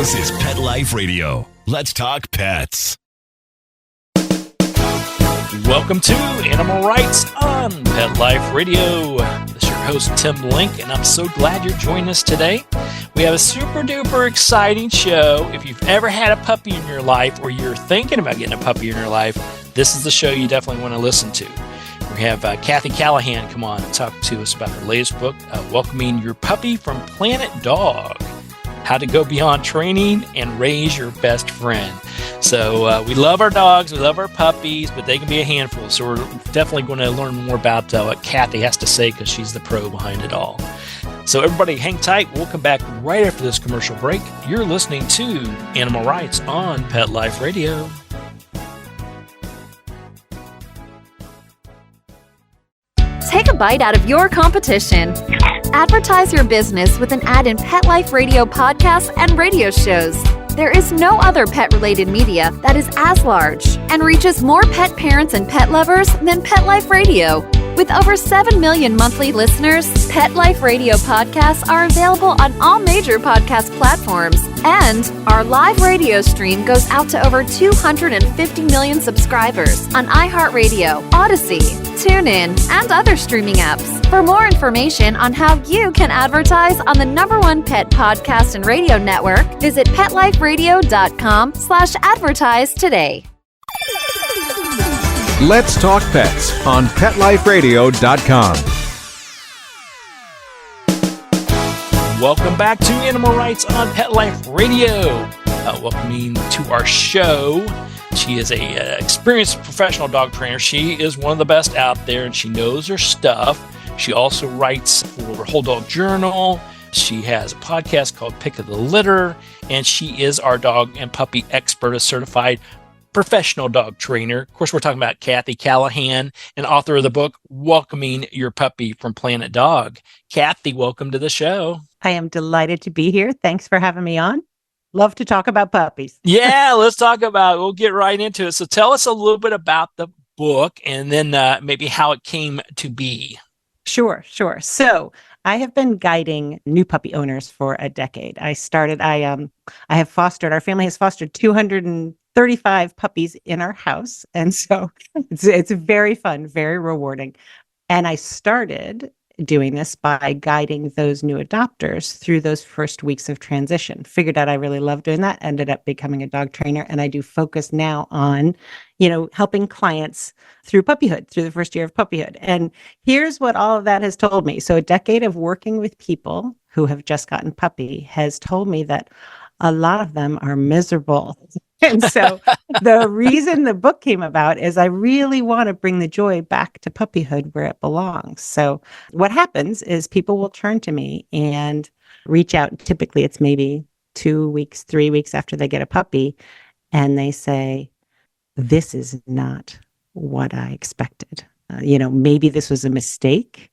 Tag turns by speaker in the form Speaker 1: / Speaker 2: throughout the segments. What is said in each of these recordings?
Speaker 1: This is Pet Life Radio. Let's talk pets.
Speaker 2: Welcome to Animal Rights on Pet Life Radio. This is your host, Tim Link, and I'm so glad you're joining us today. We have a super duper exciting show. If you've ever had a puppy in your life or you're thinking about getting a puppy in your life, this is the show you definitely want to listen to. We have Kathy Callahan come on and talk to us about her latest book, Welcoming Your Puppy from Planet Dog, How to Go Beyond Training and Raise Your Best Friend. So we love our dogs, we love our puppies, but they can be a handful. So we're definitely going to learn more about what Kathy has to say because she's the pro behind it all. So everybody hang tight. We'll come back right after this commercial break. You're listening to Animal Rights on Pet Life Radio.
Speaker 3: Take a bite out of your competition. Advertise your business with an ad in Pet Life Radio podcasts and radio shows. There is no other pet-related media that is as large and reaches more pet parents and pet lovers than Pet Life Radio. With over 7 million monthly listeners, Pet Life Radio podcasts are available on all major podcast platforms. And our live radio stream goes out to over 250 million subscribers on iHeartRadio, Odyssey, TuneIn, and other streaming apps. For more information on how you can advertise on the #1 pet podcast and radio network, visit PetLifeRadio.com/advertise today.
Speaker 4: Let's Talk Pets on PetLifeRadio.com.
Speaker 2: Welcome back to Animal Rights on Pet Life Radio. Welcoming to our show. She is a experienced professional dog trainer. She is one of the best out there, and she knows her stuff. She also writes for Whole Dog Journal. She has a podcast called Pick of the Litter, and she is our dog and puppy expert, a certified professional dog trainer. Of course, we're talking about Kathy Callahan, and author of the book, Welcoming Your Puppy from Planet Dog. Kathy, welcome to the show.
Speaker 5: I am delighted to be here. Thanks for having me on. Love to talk about puppies.
Speaker 2: Yeah, let's talk about it. We'll get right into it. So tell us a little bit about the book and then maybe how it came to be.
Speaker 5: Sure. So I have been guiding new puppy owners for a decade. I have fostered, our family has fostered 235 puppies in our house. And so it's very fun, very rewarding. And I started doing this by guiding those new adopters through those first weeks of transition. Figured out I really love doing that, ended up becoming a dog trainer. And I do focus now on, helping clients through puppyhood, through the first year of puppyhood. And here's what all of that has told me. So a decade of working with people who have just gotten puppy has told me that a lot of them are miserable. And so the reason the book came about is I really want to bring the joy back to puppyhood where it belongs. So what happens is people will turn to me and reach out. Typically, it's maybe 2 weeks, 3 weeks after they get a puppy. And they say, this is not what I expected. Maybe this was a mistake.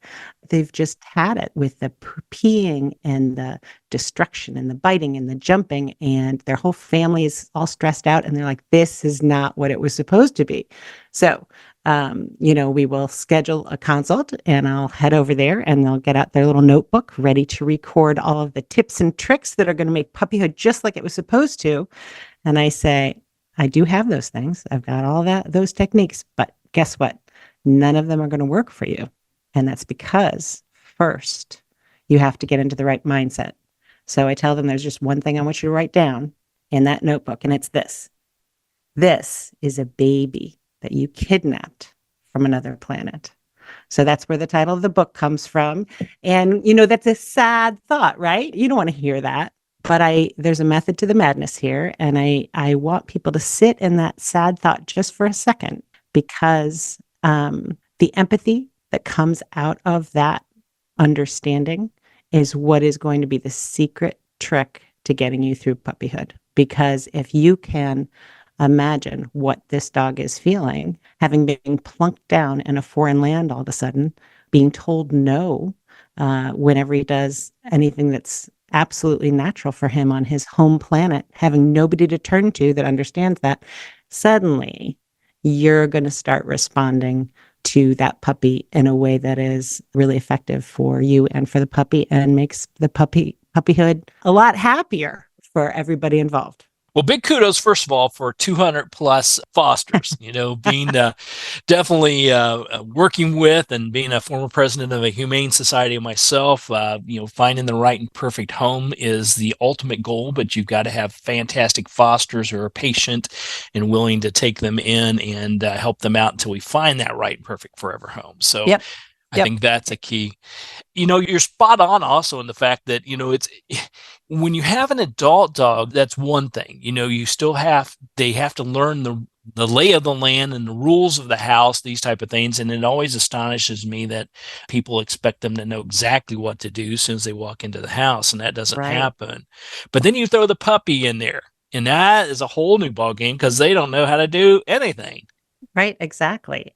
Speaker 5: They've just had it with the peeing and the destruction and the biting and the jumping, and their whole family is all stressed out. And they're like, this is not what it was supposed to be. So, we will schedule a consult and I'll head over there and they'll get out their little notebook ready to record all of the tips and tricks that are going to make puppyhood just like it was supposed to. And I say, I do have those things. I've got all those techniques, but guess what? None of them are going to work for you. And that's because first you have to get into the right mindset. So I tell them there's just one thing I want you to write down in that notebook. And it's this. This is a baby that you kidnapped from another planet. So that's where the title of the book comes from. And, that's a sad thought, right? You don't want to hear that. But there's a method to the madness here. And I want people to sit in that sad thought just for a second, because the empathy that comes out of that understanding is what is going to be the secret trick to getting you through puppyhood. Because if you can imagine what this dog is feeling, having been plunked down in a foreign land all of a sudden, being told no whenever he does anything that's absolutely natural for him on his home planet, having nobody to turn to that understands that, suddenly you're going to start responding to that puppy in a way that is really effective for you and for the puppy, and makes the puppyhood a lot happier for everybody involved.
Speaker 2: Well, big kudos, first of all, for 200 plus fosters, being definitely working with and being a former president of a humane society myself. Finding the right and perfect home is the ultimate goal, but you've got to have fantastic fosters who are patient and willing to take them in and help them out until we find that right and perfect forever home. So
Speaker 5: Yep.
Speaker 2: I think that's a key. You're spot on also in the fact that, it's when you have an adult dog, that's one thing. They have to learn the lay of the land and the rules of the house, these type of things. And it always astonishes me that people expect them to know exactly what to do as soon as they walk into the house, and that doesn't happen. But then you throw the puppy in there, and that is a whole new ball game because they don't know how to do anything.
Speaker 5: Right. Exactly.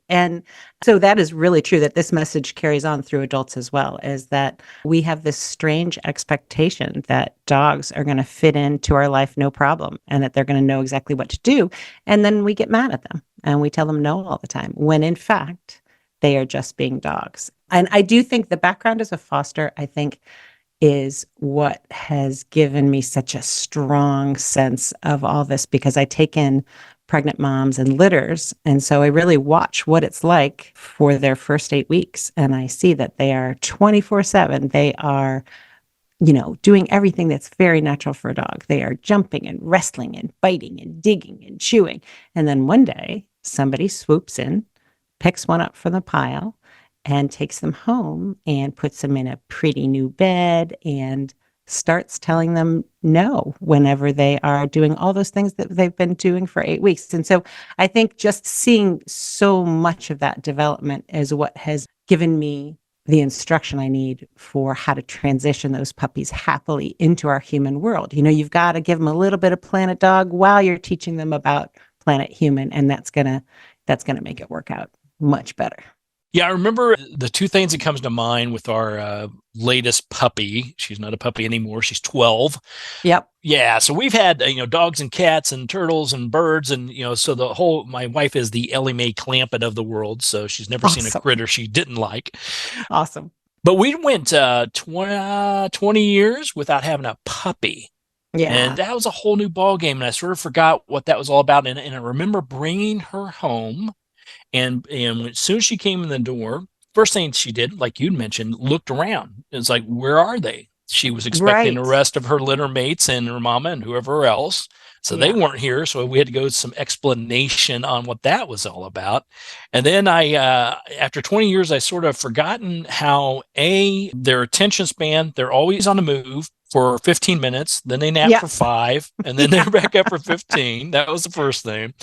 Speaker 5: And so that is really true, that this message carries on through adults as well, is that we have this strange expectation that dogs are going to fit into our life no problem, and that they're going to know exactly what to do. And then we get mad at them and we tell them no all the time, when in fact, they are just being dogs. And I do think the background as a foster, I think, is what has given me such a strong sense of all this, because I take in pregnant moms and litters. And so I really watch what it's like for their first 8 weeks. And I see that they are 24/7. They are, doing everything that's very natural for a dog. They are jumping and wrestling and biting and digging and chewing. And then one day somebody swoops in, picks one up from the pile, and takes them home and puts them in a pretty new bed and starts telling them no whenever they are doing all those things that they've been doing for 8 weeks. And so I think just seeing so much of that development is what has given me the instruction I need for how to transition those puppies happily into our human world. You've got to give them a little bit of Planet Dog while you're teaching them about Planet Human, and that's gonna make it work out much better.
Speaker 2: Yeah, I remember the two things that comes to mind with our latest puppy. She's not a puppy anymore. She's 12.
Speaker 5: Yep.
Speaker 2: Yeah. So we've had, dogs and cats and turtles and birds. And, so my wife is the Ellie Mae Clampett of the world. So she's never seen a critter she didn't like.
Speaker 5: Awesome.
Speaker 2: But we went 20 years without having a puppy.
Speaker 5: Yeah.
Speaker 2: And that was a whole new ball game. And I sort of forgot what that was all about. And I remember bringing her home. And as soon as she came in the door, first thing she did, like you'd mentioned, looked around. It's like, where are they? She was expecting the rest of her litter mates and her mama and whoever else. So they weren't here. So we had to go to some explanation on what that was all about. And then after 20 years, I sort of forgotten how their attention span, they're always on the move for 15 minutes, then they nap for 5, and then they're back up for 15. That was the first thing.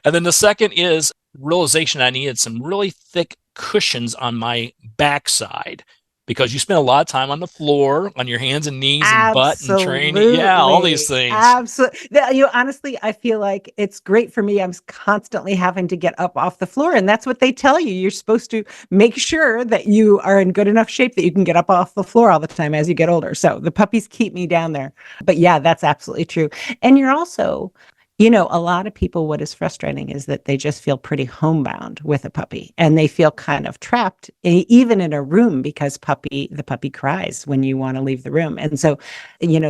Speaker 2: And then the second is realization I needed some really thick cushions on my backside, because you spend a lot of time on the floor, on your hands and knees and butt and training. Yeah, all these things.
Speaker 5: Absolutely. Honestly, I feel like it's great for me. I'm constantly having to get up off the floor. And that's what they tell you. You're supposed to make sure that you are in good enough shape that you can get up off the floor all the time as you get older. So the puppies keep me down there. But yeah, that's absolutely true. And you're also, a lot of people, what is frustrating is that they just feel pretty homebound with a puppy, and they feel kind of trapped even in a room, because the puppy cries when you want to leave the room. And so,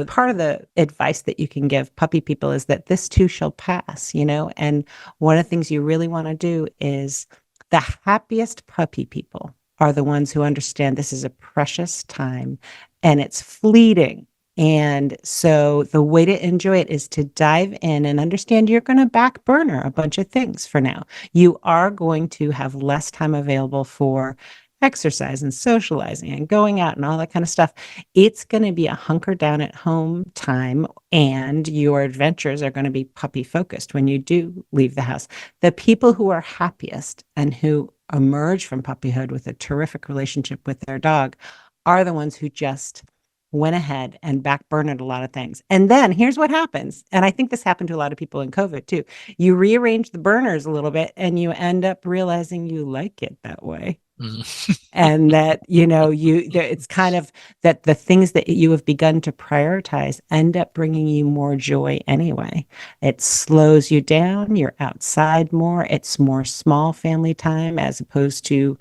Speaker 5: part of the advice that you can give puppy people is that this too shall pass, and one of the things you really want to do is, the happiest puppy people are the ones who understand this is a precious time and it's fleeting. And so the way to enjoy it is to dive in and understand you're going to back burner a bunch of things for now. You are going to have less time available for exercise and socializing and going out and all that kind of stuff. It's going to be a hunker down at home time, and your adventures are going to be puppy focused when you do leave the house. The people who are happiest and who emerge from puppyhood with a terrific relationship with their dog are the ones who just went ahead and backburnered a lot of things. And then here's what happens. And I think this happened to a lot of people in COVID too. You rearrange the burners a little bit and you end up realizing you like it that way. And that, it's kind of that the things that you have begun to prioritize end up bringing you more joy anyway. It slows you down. You're outside more. It's more small family time as opposed to,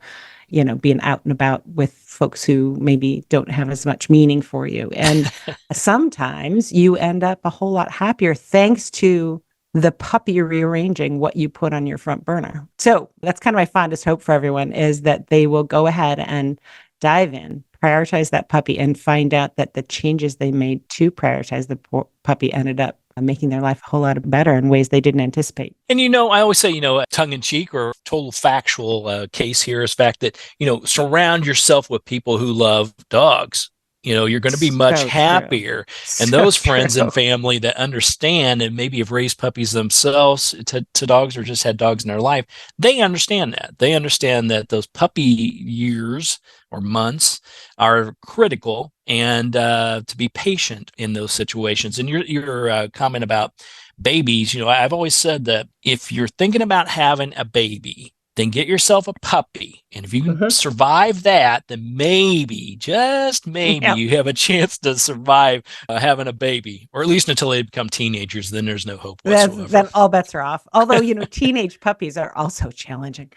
Speaker 5: being out and about with folks who maybe don't have as much meaning for you. And sometimes you end up a whole lot happier thanks to the puppy rearranging what you put on your front burner. So that's kind of my fondest hope for everyone, is that they will go ahead and dive in, prioritize that puppy, and find out that the changes they made to prioritize the puppy ended up making their life a whole lot better in ways they didn't anticipate.
Speaker 2: And, I always say, tongue in cheek or total factual case here is fact that, surround yourself with people who love dogs. You're going to be much happier. And those friends and family that understand and maybe have raised puppies themselves to dogs or just had dogs in their life, they understand that. They understand that those puppy years or months are critical, and to be patient in those situations. And your comment about babies, I've always said that if you're thinking about having a baby, then get yourself a puppy. And if you can survive that, then maybe, just maybe, you have a chance to survive having a baby, or at least until they become teenagers. Then there's no hope whatsoever.
Speaker 5: Then all bets are off. Although, teenage puppies are also challenging.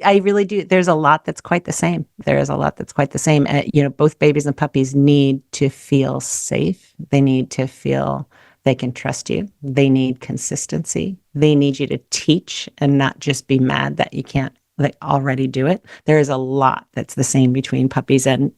Speaker 5: I really do. There's a lot that's quite the same. There is a lot that's quite the same. Both babies and puppies need to feel safe. They need to feel they can trust you. They need consistency. They need you to teach and not just be mad that you can't already do it. There is a lot that's the same between puppies and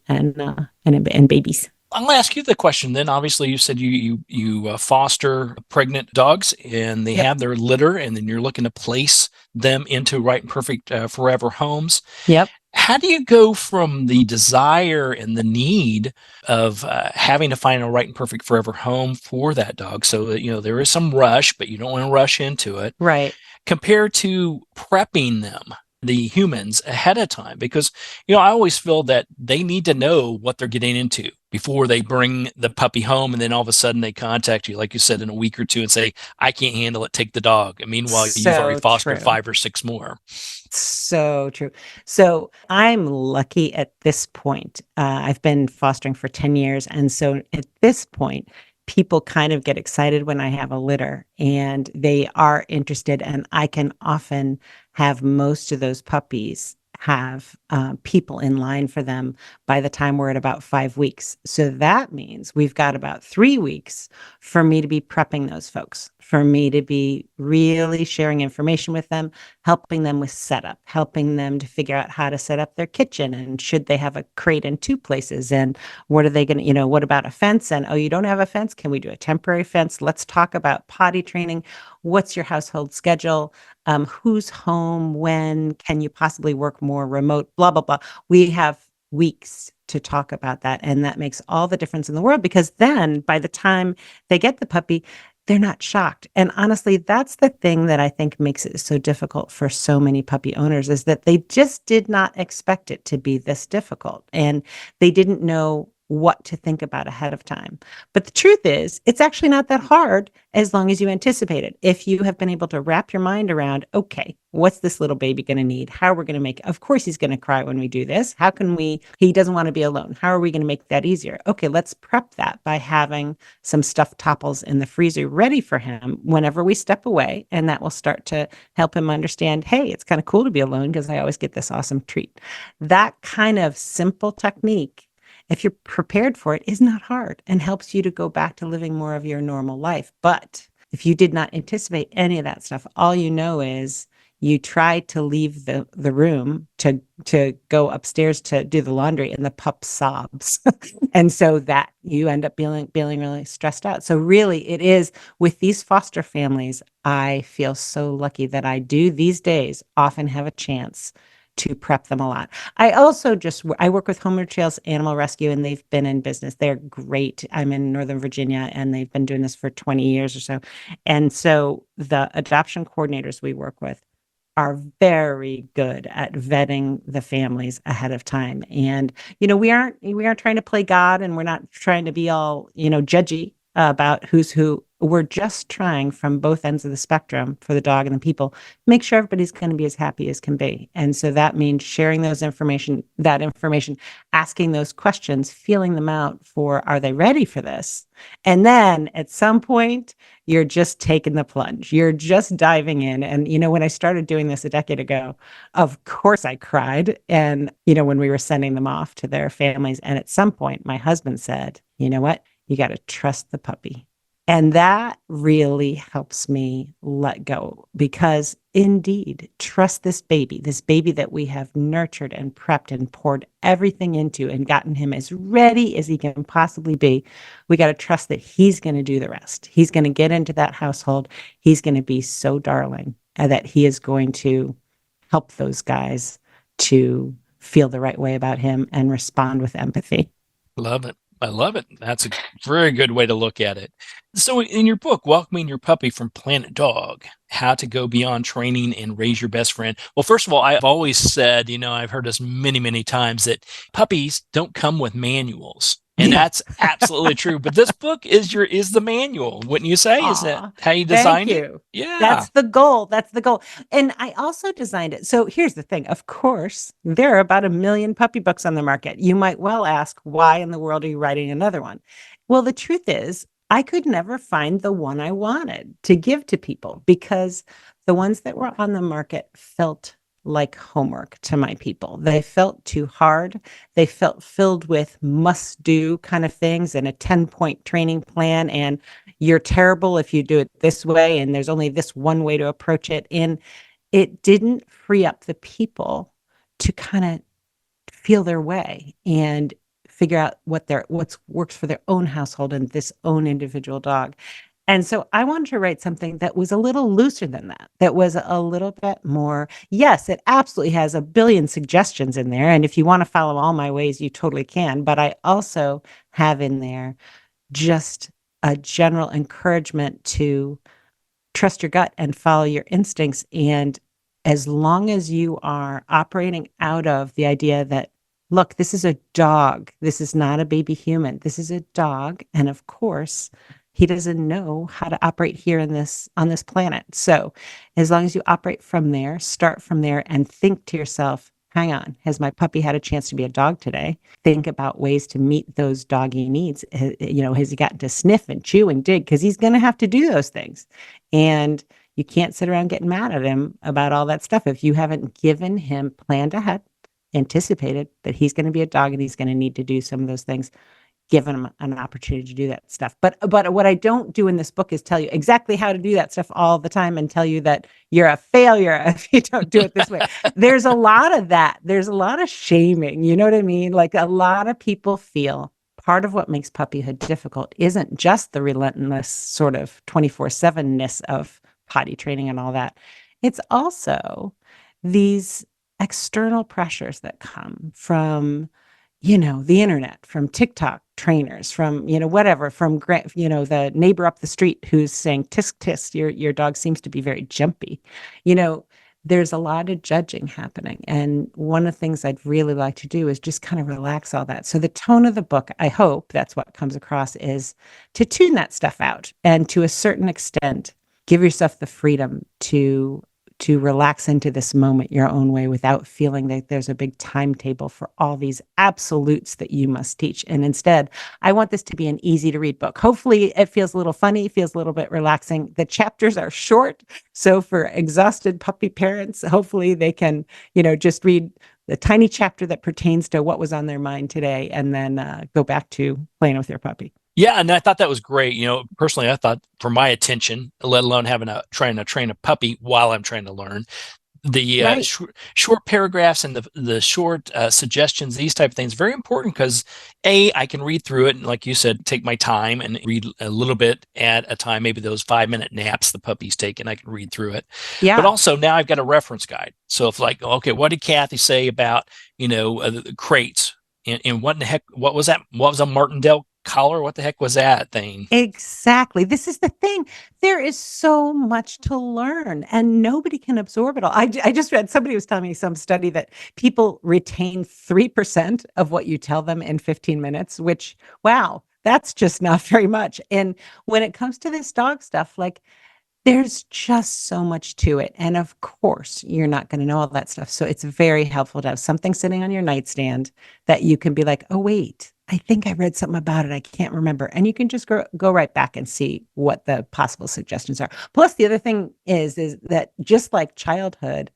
Speaker 5: babies.
Speaker 2: I'll ask you the question then. Obviously, you said you foster pregnant dogs, and they have their litter, and then you're looking to place them into right and perfect forever homes.
Speaker 5: Yep.
Speaker 2: How do you go from the desire and the need of having to find a right and perfect forever home for that dog, so that, there is some rush, but you don't want to rush into it,
Speaker 5: right,
Speaker 2: compared to prepping them, the humans, ahead of time? Because, I always feel that they need to know what they're getting into before they bring the puppy home, and then all of a sudden they contact you, like you said, in a week or two and say, I can't handle it, take the dog. And meanwhile, you've already fostered 5 or 6 more.
Speaker 5: So true. So I'm lucky at this point. I've been fostering for 10 years. And so at this point, people kind of get excited when I have a litter, and they are interested. And I can often have most of those puppies have people in line for them by the time we're at about 5 weeks. So that means we've got about 3 weeks for me to be prepping those folks, for me to be really sharing information with them, helping them with setup, helping them to figure out how to set up their kitchen, and should they have a crate in 2 places, and what are they going to, what about a fence? And, oh, you don't have a fence? Can we do a temporary fence? Let's talk about potty training. What's your household schedule? Who's home? When can you possibly work more remote? Blah, blah, blah. We have weeks to talk about that. And that makes all the difference in the world, because then by the time they get the puppy, they're not shocked. And honestly, that's the thing that I think makes it so difficult for so many puppy owners, is that they just did not expect it to be this difficult. And they didn't know what to think about ahead of time. But the truth is, it's actually not that hard as long as you anticipate it. If you have been able to wrap your mind around, okay, what's this little baby going to need? How are we going to make, of course he's going to cry when we do this. How can he doesn't want to be alone. How are we going to make that easier? Okay, let's prep that by having some stuffed topples in the freezer ready for him whenever we step away. And that will start to help him understand, hey, it's kind of cool to be alone because I always get this awesome treat. That kind of simple technique, if you're prepared for it, is not hard and helps you to go back to living more of your normal life. But if you did not anticipate any of that stuff, all you know is you tried to leave the room to go upstairs to do the laundry, and the pup sobs. And so that you end up feeling really stressed out. So really it is, with these foster families, I feel so lucky that I do these days often have a chance to prep them a lot. I also I work with Homeward Trails Animal Rescue, and they've been in business. They're great. I'm in Northern Virginia, and they've been doing this for 20 years or so. And so the adoption coordinators we work with are very good at vetting the families ahead of time. And, we aren't trying to play God, and we're not trying to be all, judgy. about who's who. We're just trying from both ends of the spectrum for the dog and the people, make sure everybody's going to be as happy as can be. And so that means sharing that information, asking those questions, feeling them out for, are they ready for this? And then at some point, you're just taking the plunge. You're just diving in. And, when I started doing this a decade ago, of course I cried. And, when we were sending them off to their families. And at some point, my husband said, you know what? You got to trust the puppy. And that really helps me let go, because indeed, trust this baby that we have nurtured and prepped and poured everything into and gotten him as ready as he can possibly be. We got to trust that he's going to do the rest. He's going to get into that household. He's going to be so darling, that he is going to help those guys to feel the right way about him and respond with empathy.
Speaker 2: Love it. I love it. That's a very good way to look at it. So in your book, Welcoming Your Puppy from Planet Dog, How to Go Beyond Training and Raise Your Best Friend. Well, first of all, I've always said, I've heard this many, many times, that puppies don't come with manuals. And that's absolutely true. But this book is the manual, wouldn't you say? Is that how you designed it? Yeah.
Speaker 5: That's the goal. That's the goal. And I also designed it. So here's the thing. Of course, there are about 1 million puppy books on the market. You might well ask, why in the world are you writing another one? Well, the truth is, I could never find the one I wanted to give to people, because the ones that were on the market felt like homework to my people. They felt too hard. They felt filled with must-do kind of things and a 10-point training plan. And you're terrible if you do it this way. And there's only this one way to approach it. And it didn't free up the people to kind of feel their way and figure out what's works for their own household and this own individual dog. And so I wanted to write something that was a little looser than that was a little bit more. Yes, it absolutely has 1 billion suggestions in there. And if you want to follow all my ways, you totally can. But I also have in there just a general encouragement to trust your gut and follow your instincts. And as long as you are operating out of the idea that, look, this is a dog, this is not a baby human, this is a dog. And of course, he doesn't know how to operate here on this planet. So as long as you operate from there, start from there, and think to yourself, hang on, has my puppy had a chance to be a dog today? Think about ways to meet those doggy needs. Has he gotten to sniff and chew and dig? Because he's going to have to do those things. And you can't sit around getting mad at him about all that stuff if you haven't given him, planned ahead, anticipated that he's going to be a dog and he's going to need to do some of those things. Given them an opportunity to do that stuff. But what I don't do in this book is tell you exactly how to do that stuff all the time and tell you that you're a failure if you don't do it this way. There's a lot of that. There's a lot of shaming. You know what I mean? Like, a lot of people feel part of what makes puppyhood difficult isn't just the relentless sort of 24/7-ness of potty training and all that. It's also these external pressures that come from the internet, from TikTok trainers, from, whatever, from, the neighbor up the street who's saying, tisk, tisk, your dog seems to be very jumpy. There's a lot of judging happening. And one of the things I'd really like to do is just kind of relax all that. So the tone of the book, I hope that's what comes across, is to tune that stuff out and, to a certain extent, give yourself the freedom to relax into this moment your own way without feeling that there's a big timetable for all these absolutes that you must teach. And instead, I want this to be an easy to read book. Hopefully it feels a little funny, feels a little bit relaxing. The chapters are short. So for exhausted puppy parents, hopefully they can, just read the tiny chapter that pertains to what was on their mind today and then go back to playing with their puppy.
Speaker 2: Yeah, and I thought that was great. Personally, I thought, for my attention, let alone trying to train a puppy while I'm trying to learn, the
Speaker 5: Right.
Speaker 2: short paragraphs and the short suggestions, these type of things, very important, because I can read through it and, like you said, take my time and read a little bit at a time. Maybe those 5-minute naps the puppy's taking, I can read through it.
Speaker 5: Yeah.
Speaker 2: But also now I've got a reference guide. So if, like, okay, what did Kathy say about the crates? And what in the heck? What was that? What was a Martindale collar? What the heck was that thing?
Speaker 5: Exactly. This is the thing. There is so much to learn and nobody can absorb it all. I just read, somebody was telling me some study that people retain 3% of what you tell them in 15 minutes, which, wow, that's just not very much. And when it comes to this dog stuff, like there's just so much to it. And of course, you're not going to know all that stuff. So it's very helpful to have something sitting on your nightstand that you can be like, oh, wait, I think I read something about it. I can't remember. And you can just go right back and see what the possible suggestions are. Plus, the other thing is that just like childhood,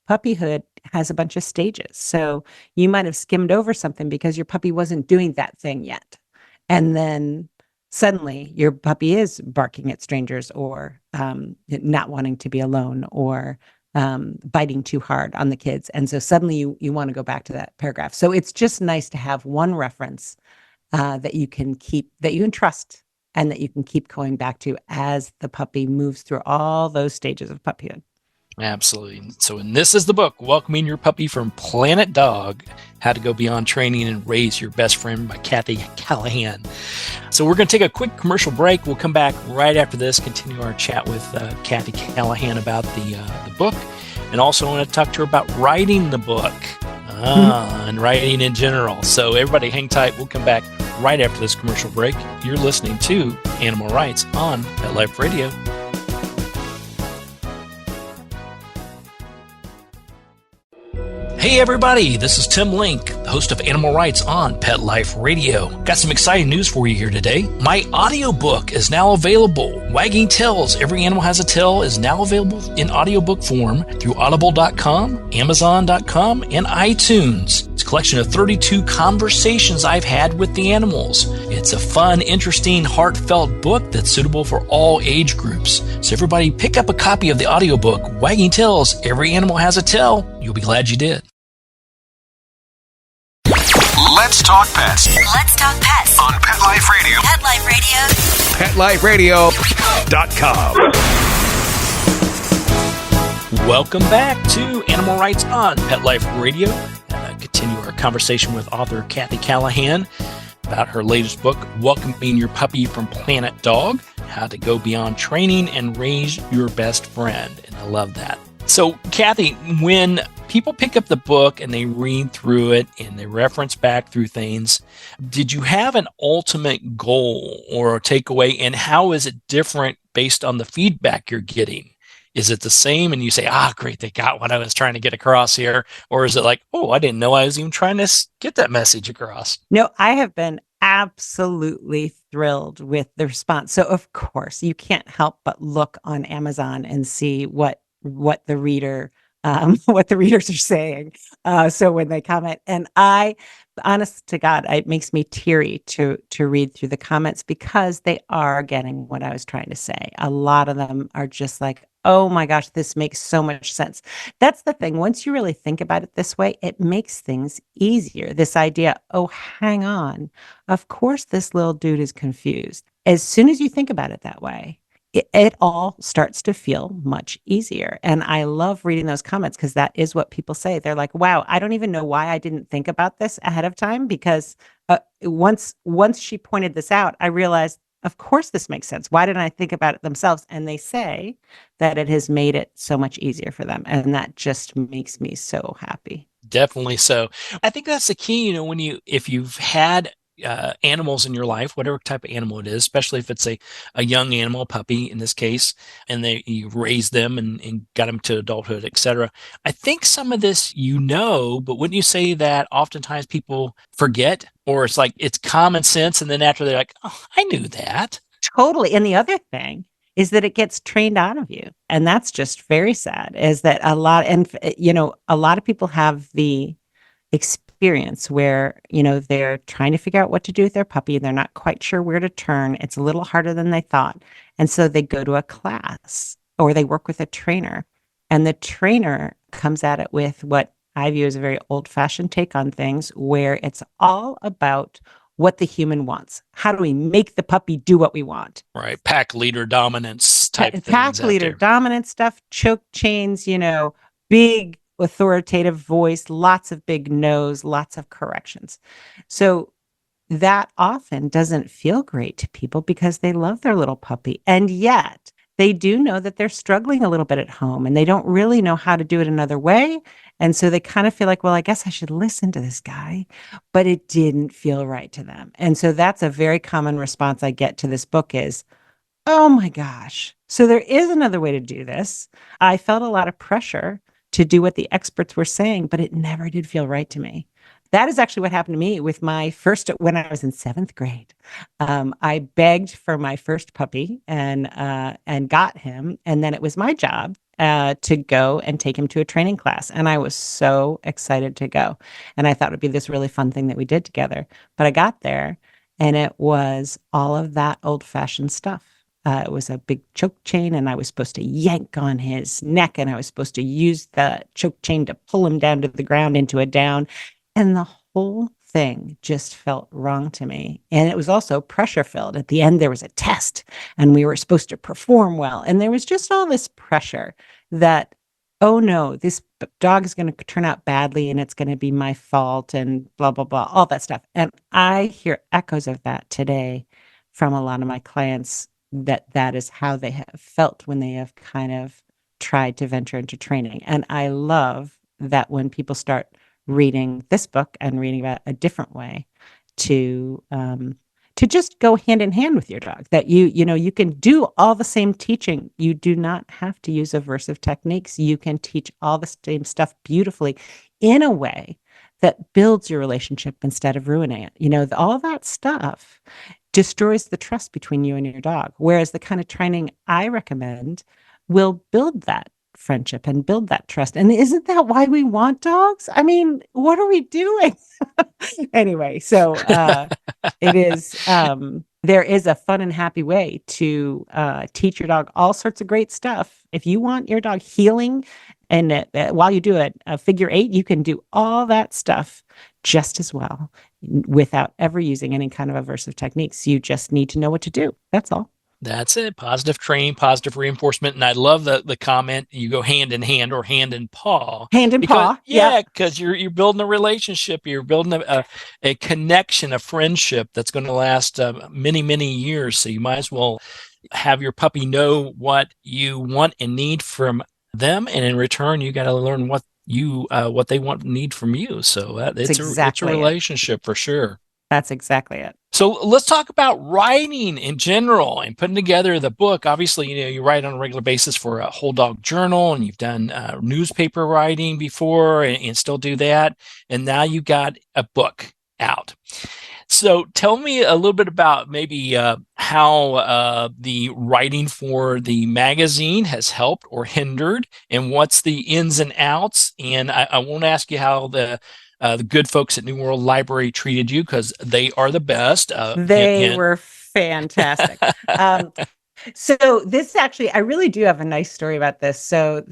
Speaker 5: puppyhood has a bunch of stages. So you might have skimmed over something because your puppy wasn't doing that thing yet. And then suddenly your puppy is barking at strangers or not wanting to be alone or biting too hard on the kids. And so suddenly you want to go back to that paragraph. So it's just nice to have one reference that you can keep, that you can trust, and that you can keep going back to as the puppy moves through all those stages of puppyhood.
Speaker 2: Absolutely. So, and this is the book, Welcoming Your Puppy from Planet Dog, How to Go Beyond Training and Raise Your Best Friend by Kathy Callahan. So we're going to take a quick commercial break. We'll come back right after this, continue our chat with Kathy Callahan about the book. And also I want to talk to her about writing the book and writing in general. So everybody hang tight. We'll come back right after this commercial break. You're listening to Animal Rights on Pet Life Radio. Hey everybody, this is Tim Link, the host of Animal Rights on Pet Life Radio. Got some exciting news for you here today. My audiobook is now available. Wagging Tails, Every Animal Has a Tail is now available in audiobook form through audible.com, amazon.com, and iTunes. It's a collection of 32 conversations I've had with the animals. It's a fun, interesting, heartfelt book that's suitable for all age groups. So everybody pick up a copy of the audiobook, Wagging Tails, Every Animal Has a Tail. You'll be glad you did.
Speaker 1: Let's talk pets.
Speaker 6: Let's talk pets
Speaker 1: On Pet Life Radio.
Speaker 6: Pet Life Radio.
Speaker 1: PetLifeRadio.com.
Speaker 2: Welcome back to Animal Rights on Pet Life Radio. And continue our conversation with author Kathy Callahan about her latest book, Welcoming Your Puppy from Planet Dog, How to Go Beyond Training and Raise Your Best Friend. And I love that. So, Kathy, when people pick up the book and they read through it and they reference back through things, did you have an ultimate goal or a takeaway? And how is it different based on the feedback you're getting? Is it the same and you say, great, they got what I was trying to get across here? Or is it like, I didn't know I was even trying to get that message across?
Speaker 5: No, I have been absolutely thrilled with the response. So of course, you can't help but look on Amazon and see what the readers are saying. So when they comment, and honest to God, it makes me teary to read through the comments because they are getting what I was trying to say. A lot of them are just like, oh my gosh, this makes so much sense. That's the thing. Once you really think about it this way, it makes things easier. This idea, hang on. Of course, this little dude is confused. As soon as you think about it that way, it all starts to feel much easier. And I love reading those comments because that is what people say. They're like, wow, I don't even know why I didn't think about this ahead of time, because once she pointed this out, I realized, of course, this makes sense. Why didn't I think about it themselves? And they say that it has made it so much easier for them. And that just makes me so happy.
Speaker 2: Definitely so. I think that's the key, if you've had animals in your life, whatever type of animal it is, especially if it's a young animal, a puppy in this case, and you raise them and got them to adulthood, etc. I think some of this, but wouldn't you say that oftentimes people forget, or it's like it's common sense, and then after they're like, I knew that.
Speaker 5: Totally. And the other thing is that it gets trained out of you. And that's just very sad, is that a lot of people have the experience where, they're trying to figure out what to do with their puppy. They're not quite sure where to turn. It's a little harder than they thought. And so they go to a class or they work with a trainer, and the trainer comes at it with what I view as a very old-fashioned take on things, where it's all about what the human wants. How do we make the puppy do what we want?
Speaker 2: Right. Pack leader dominance type things.
Speaker 5: Pack leader dominance stuff, choke chains, big authoritative voice, lots of big no's, lots of corrections. So that often doesn't feel great to people because they love their little puppy. And yet they do know that they're struggling a little bit at home and they don't really know how to do it another way. And so they kind of feel like, well, I guess I should listen to this guy, but it didn't feel right to them. And so that's a very common response I get to this book is, oh my gosh. So there is another way to do this. I felt a lot of pressure to do what the experts were saying, but it never did feel right to me. That is actually what happened to me with my first, when I was in seventh grade. I begged for my first puppy and got him. And then it was my job to go and take him to a training class. And I was so excited to go. And I thought it would be this really fun thing that we did together. But I got there and it was all of that old fashioned stuff. It was a big choke chain, and I was supposed to yank on his neck, and I was supposed to use the choke chain to pull him down to the ground into a down. And the whole thing just felt wrong to me. And it was also pressure filled. At the end, there was a test, and we were supposed to perform well. And there was just all this pressure that, oh no, this dog is going to turn out badly, and it's going to be my fault, and blah, blah, blah, all that stuff. And I hear echoes of that today from a lot of my clients, that is how they have felt when they have kind of tried to venture into training. And I love that when people start reading this book and reading about a different way to just go hand in hand with your dog, that you can do all the same teaching. You do not have to use aversive techniques. You can teach all the same stuff beautifully in a way that builds your relationship instead of ruining it. All that stuff destroys the trust between you and your dog. Whereas the kind of training I recommend will build that friendship and build that trust. And isn't that why we want dogs? I mean, what are we doing? Anyway, so it is, there is a fun and happy way to teach your dog all sorts of great stuff. If you want your dog healing, and while you do a figure 8, you can do all that stuff just as well without ever using any kind of aversive techniques. You just need to know what to do. That's all.
Speaker 2: That's it. Positive training, positive reinforcement. And I love the comment, you go hand in hand or hand in paw.
Speaker 5: Hand in paw.
Speaker 2: Yeah, because you're building a relationship. You're building a connection, a friendship that's going to last many, many years. So you might as well have your puppy know what you want and need from them. And in return, you got to learn what they want and need from you. So it's a relationship for sure.
Speaker 5: That's exactly it.
Speaker 2: So let's talk about writing in general and putting together the book. Obviously, you write on a regular basis for a Whole Dog Journal, and you've done newspaper writing before and still do that. And now you got a book out. So tell me a little bit about maybe how the writing for the magazine has helped or hindered, and what's the ins and outs. And I won't ask you how the good folks at New World Library treated you, because they are the best.
Speaker 5: They were fantastic. So this actually, I really do have a nice story about this. So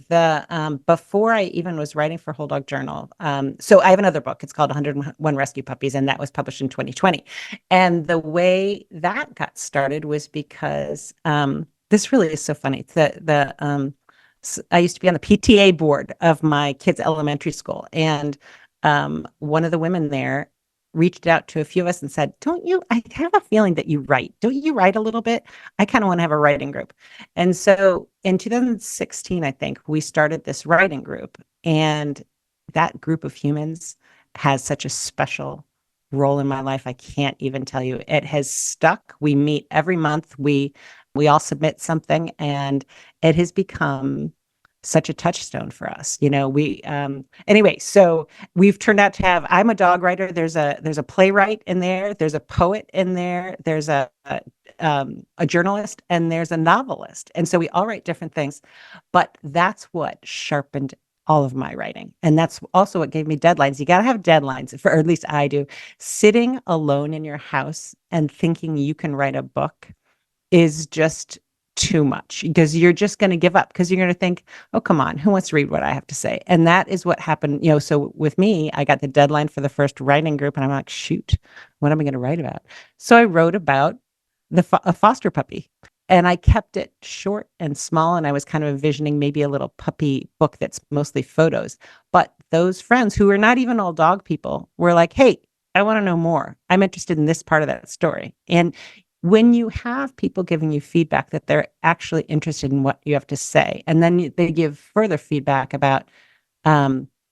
Speaker 5: before I even was writing for Whole Dog Journal, so I have another book. It's called 101 Rescue Puppies, and that was published in 2020. And the way that got started was because this really is so funny. I used to be on the PTA board of my kids' elementary school, and one of the women there reached out to a few of us and said, I have a feeling that you write. Don't you write a little bit? I kind of want to have a writing group. And so in 2016, I think, we started this writing group. And that group of humans has such a special role in my life. I can't even tell you. It has stuck. We meet every month. We all submit something, and it has become such a touchstone for us. Anyway, so we've turned out to have, I'm a dog writer. There's a playwright in there. There's a poet in there. There's a journalist, and there's a novelist. And so we all write different things, but that's what sharpened all of my writing. And that's also what gave me deadlines. You got to have deadlines, or at least I do. Sitting alone in your house and thinking you can write a book is just too much, because you're just going to give up, because you're going to think, oh, come on, who wants to read what I have to say? And that is what happened. So with me, I got the deadline for the first writing group, and I'm like, shoot, what am I going to write about? So I wrote about a foster puppy, and I kept it short and small. And I was kind of envisioning maybe a little puppy book that's mostly photos. But those friends who are not even all dog people were like, hey, I want to know more. I'm interested in this part of that story. And when you have people giving you feedback that they're actually interested in what you have to say, and then they give further feedback about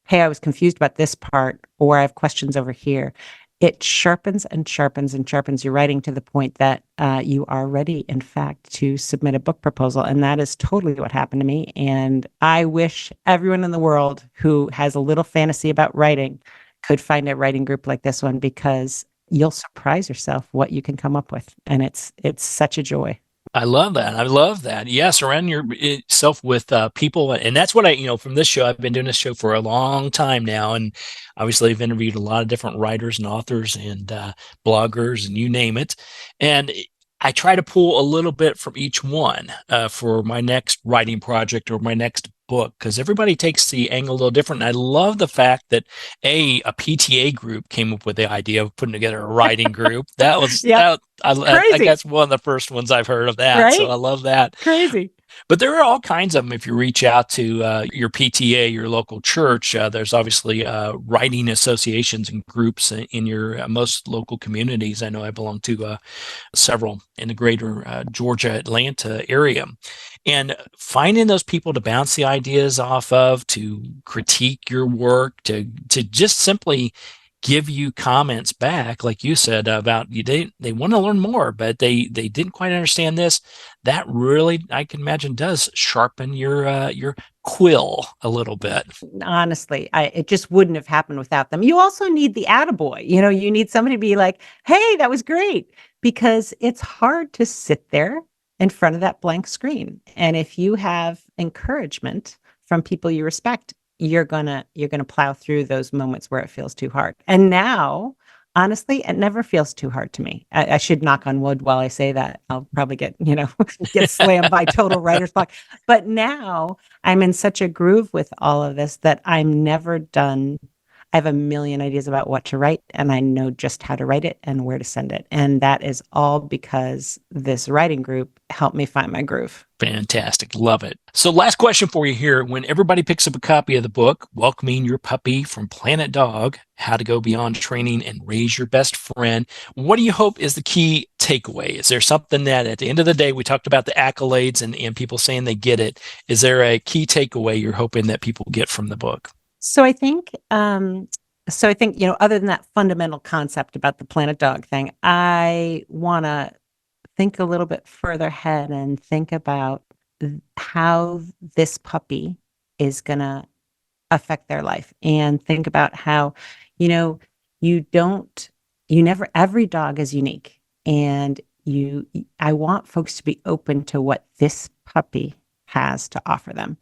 Speaker 5: hey, I was confused about this part, or I have questions over here. It sharpens and sharpens and sharpens your writing to the point that you are ready, in fact, to submit a book proposal. And that is totally what happened to me. And I wish everyone in the world who has a little fantasy about writing could find a writing group like this one, because you'll surprise yourself what you can come up with. And it's such a joy.
Speaker 2: I love that. I love that. Yeah, surround yourself with people, and that's what from this show. I've been doing this show for a long time now, and obviously I've interviewed a lot of different writers and authors and bloggers and you name it. And I try to pull a little bit from each one for my next writing project or my next book, because everybody takes the angle a little different. And I love the fact that a PTA group came up with the idea of putting together a writing group. That was
Speaker 5: Yep.
Speaker 2: I guess one of the first ones I've heard of that. So
Speaker 5: Right?
Speaker 2: I love that.
Speaker 5: Crazy.
Speaker 2: But there are all kinds of them. If you reach out to your PTA, your local church, there's obviously writing associations and groups in your most local communities. I know I belong to several in the greater Georgia, Atlanta area. And finding those people to bounce the ideas off of, to critique your work, to just simply give you comments back, like you said about they want to learn more, but they didn't quite understand this. That really, I can imagine, does sharpen your quill a little bit.
Speaker 5: Honestly, it just wouldn't have happened without them. You also need the attaboy. You need somebody to be like, hey, that was great, because it's hard to sit there in front of that blank screen. And if you have encouragement from people you respect, you're gonna plow through those moments where it feels too hard. And now, honestly, it never feels too hard to me. I should knock on wood while I say that. I'll probably get get slammed by total writer's block. But now I'm in such a groove with all of this that I'm never done. I have a million ideas about what to write, and I know just how to write it and where to send it. And that is all because this writing group helped me find my groove.
Speaker 2: Fantastic. Love it. So last question for you here. When everybody picks up a copy of the book, Welcoming Your Puppy from Planet Dog, How to Go Beyond Training and Raise Your Best Friend, what do you hope is the key takeaway? Is there something that at the end of the day, we talked about the accolades and people saying they get it. Is there a key takeaway you're hoping that people get from the book?
Speaker 5: So I think, other than that fundamental concept about the Planet Dog thing, I want to think a little bit further ahead and think about how this puppy is going to affect their life, and think about how, every dog is unique, and I want folks to be open to what this puppy has to offer them.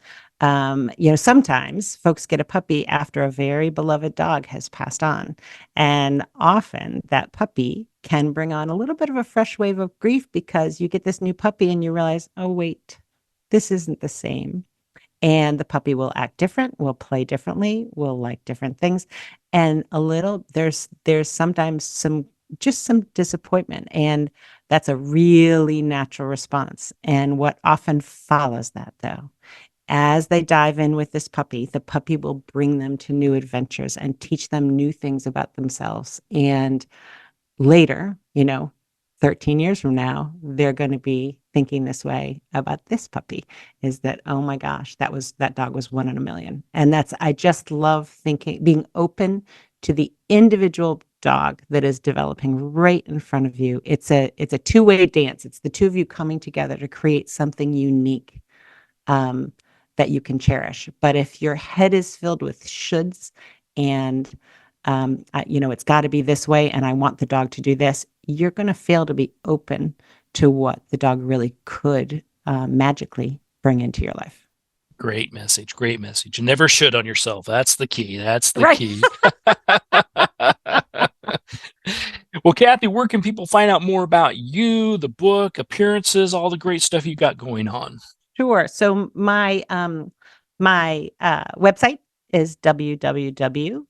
Speaker 5: Sometimes folks get a puppy after a very beloved dog has passed on. And often that puppy can bring on a little bit of a fresh wave of grief, because you get this new puppy and you realize, oh, wait, this isn't the same. And the puppy will act different, will play differently, will like different things. And there's sometimes some disappointment. And that's a really natural response. And what often follows that, though, as they dive in with this puppy, the puppy will bring them to new adventures and teach them new things about themselves. And later, 13 years from now, they're going to be thinking this way about this puppy, is that, oh my gosh, that dog was one in a million. And I just love being open to the individual dog that is developing right in front of you. It's a two-way dance. It's the two of you coming together to create something unique that you can cherish. But if your head is filled with shoulds and, it's got to be this way, and I want the dog to do this, you're going to fail to be open to what the dog really could magically bring into your life.
Speaker 2: Great message. Great message. And never should on yourself. That's the key. That's the
Speaker 5: Right.
Speaker 2: key. Well, Kathy, where can people find out more about you, the book, appearances, all the great stuff you got going on?
Speaker 5: Sure. So my website is www.puppypicks,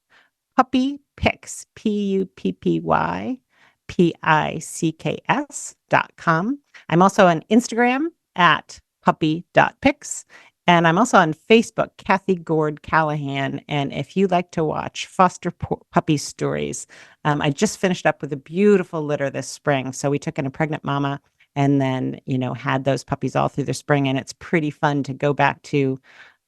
Speaker 5: puppypicks.com. I'm also on Instagram at puppy.pics. And I'm also on Facebook, Kathy Callahan. And if you like to watch foster puppy stories, I just finished up with a beautiful litter this spring. So we took in a pregnant mama and then, had those puppies all through the spring. And it's pretty fun to go back to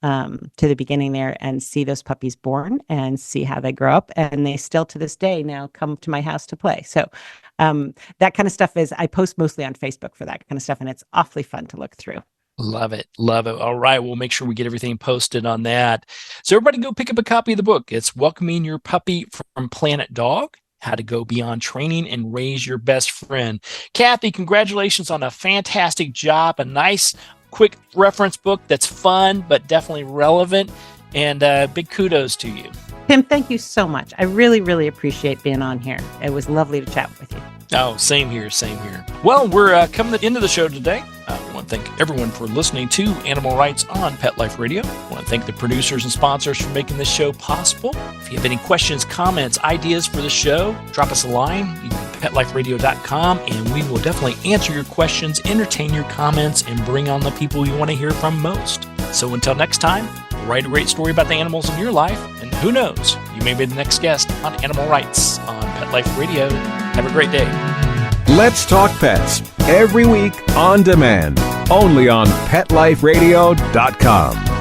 Speaker 5: to the beginning there and see those puppies born and see how they grow up. And they still to this day now come to my house to play. So that kind of stuff I post mostly on Facebook for that kind of stuff. And it's awfully fun to look through.
Speaker 2: Love it. Love it. All right. We'll make sure we get everything posted on that. So everybody go pick up a copy of the book. It's Welcoming Your Puppy from Planet Dog: How to Go Beyond Training and Raise Your Best Friend. Kathy, congratulations on a fantastic job. A nice, quick reference book that's fun, but definitely relevant. And big kudos to you.
Speaker 5: Tim, thank you so much. I really, really appreciate being on here. It was lovely to chat with you.
Speaker 2: Oh, same here, same here. Well, we're coming to the end of the show today. I want to thank everyone for listening to Animal Rights on Pet Life Radio. I want to thank the producers and sponsors for making this show possible. If you have any questions, comments, ideas for the show, drop us a line. You can go to PetLifeRadio.com, and we will definitely answer your questions, entertain your comments, and bring on the people you want to hear from most. So until next time, write a great story about the animals in your life, and who knows, you may be the next guest on Animal Rights on Pet Life Radio. Have a great day.
Speaker 4: Let's Talk Pets, every week on demand, only on PetLifeRadio.com.